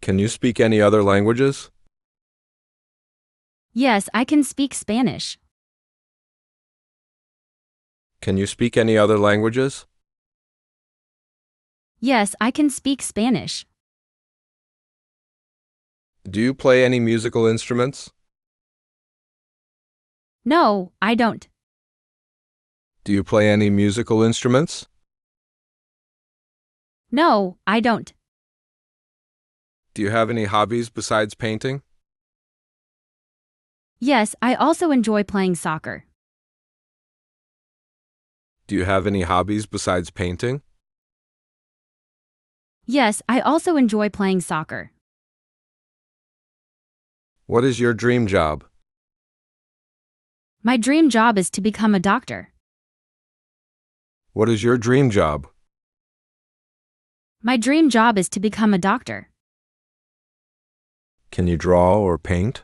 Can you speak any other languages? Yes, I can speak Spanish. Can you speak any other languages? Yes, I can speak Spanish. Do you play any musical instruments? No, I don't. Do you play any musical instruments? No, I don't. Do you have any hobbies besides painting? Yes, I also enjoy playing soccer. Do you have any hobbies besides painting? Yes, I also enjoy playing soccer. What is your dream job? My dream job is to become a doctor. What is your dream job? My dream job is to become a doctor. Can you draw or paint?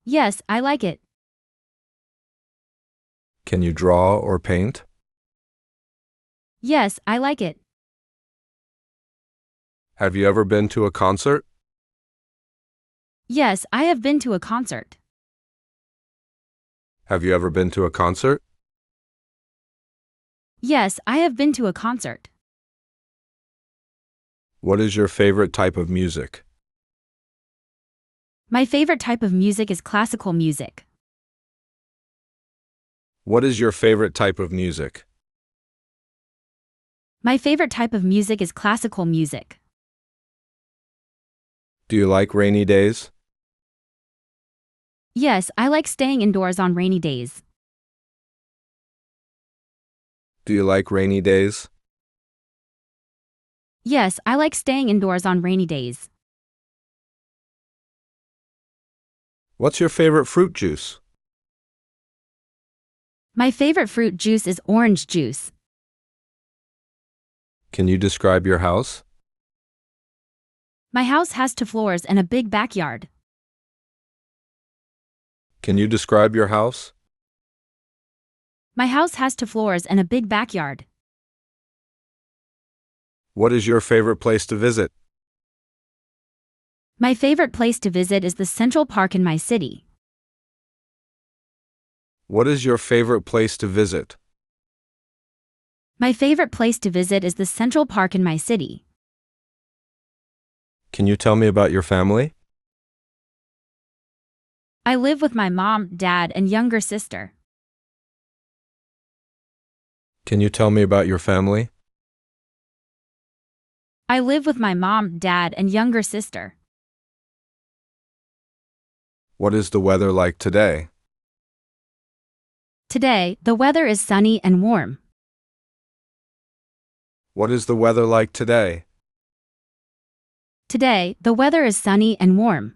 Yes, I like it. Can you draw or paint? Yes, I like it. Have you ever been to a concert? Yes, I have been to a concert. Have you ever been to a concert? Yes, I have been to a concert. What is your favorite type of music? My favorite type of music is classical music. What is your favorite type of music? My favorite type of music is classical music. Do you like rainy days? Yes, I like staying indoors on rainy days. Do you like rainy days? Yes, I like staying indoors on rainy days. What's your favorite fruit juice? My favorite fruit juice is orange juice. Can you describe your house? My house has 2 floors and a big backyard. Can you describe your house? My house has 2 floors and a big backyard. What is your favorite place to visit? My favorite place to visit is the Central Park in my city. What is your favorite place to visit? My favorite place to visit is the Central Park in my city. Can you tell me about your family? I live with my mom, dad, and younger sister. Can you tell me about your family? I live with my mom, dad, and younger sister. What is the weather like today? Today, the weather is sunny and warm. What is the weather like today? Today, the weather is sunny and warm.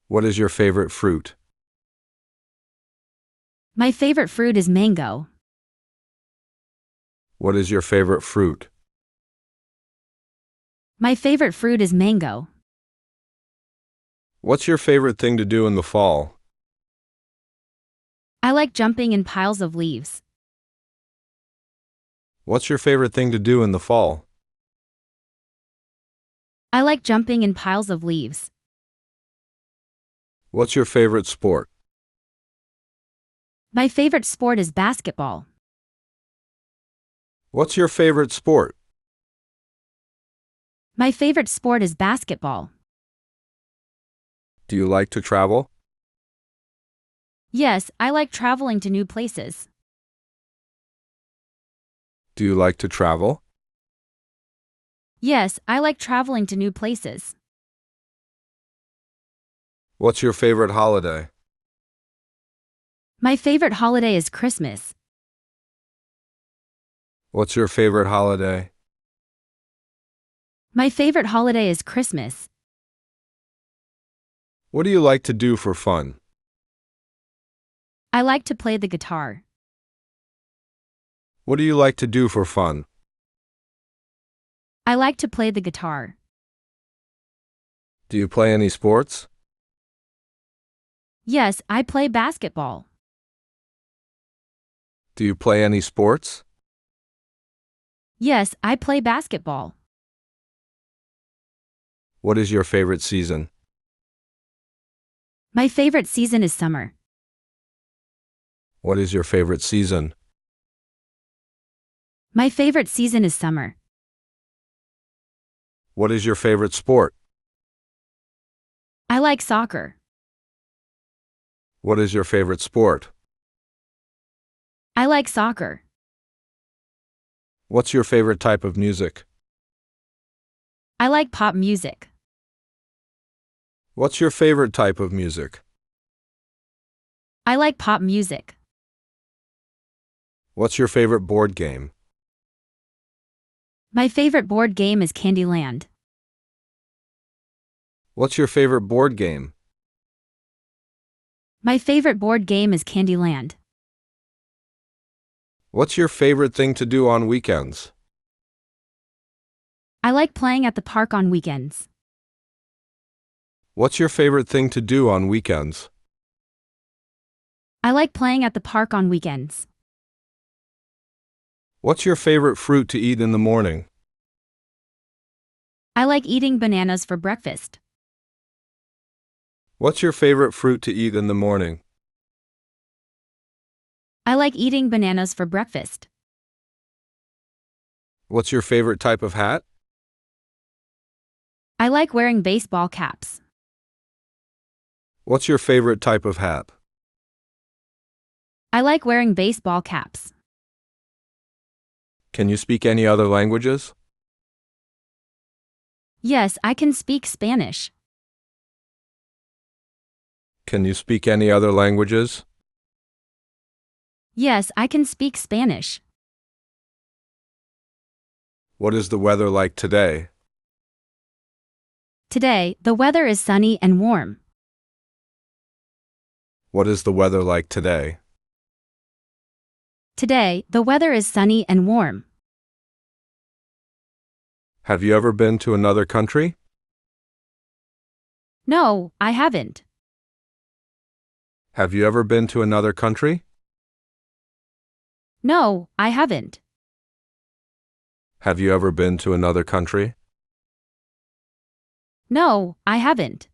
What is your favorite fruit? My favorite fruit is mango. What is your favorite fruit? My favorite fruit is mango. What's your favorite thing to do in the fall? I like jumping in piles of leaves. What's your favorite thing to do in the fall? I like jumping in piles of leaves. What's your favorite sport? My favorite sport is basketball. What's your favorite sport? My favorite sport is basketball. Do you like to travel? Yes, I like traveling to new places. Do you like to travel? Yes, I like traveling to new places. What's your favorite holiday? My favorite holiday is Christmas. What's your favorite holiday? My favorite holiday is Christmas. What do you like to do for fun? I like to play the guitar. What do you like to do for fun? I like to play the guitar. Do you play any sports? Yes, I play basketball. Do you play any sports? Yes, I play basketball. What is your favorite season? My favorite season is summer. What is your favorite season? My favorite season is summer. What is your favorite sport? I like soccer. What is your favorite sport? I like soccer. What's your favorite type of music? I like pop music. What's your favorite type of music? I like pop music. What's your favorite board game? My favorite board game is Candyland. What's your favorite board game? My favorite board game is Candyland. What's your favorite thing to do on weekends? I like playing at the park on weekends. What's your favorite thing to do on weekends? I like playing at the park on weekends. What's your favorite fruit to eat in the morning? I like eating bananas for breakfast. What's your favorite fruit to eat in the morning? I like eating bananas for breakfast. What's your favorite type of hat? I like wearing baseball caps. What's your favorite type of hat? I like wearing baseball caps. Can you speak any other languages? Yes, I can speak Spanish. Can you speak any other languages? Yes, I can speak Spanish. What is the weather like today? Today, the weather is sunny and warm. What is the weather like today? Today, the weather is sunny and warm. Have you ever been to another country? No, I haven't. Have you ever been to another country? No, I haven't. Have you ever been to another country? No, I haven't.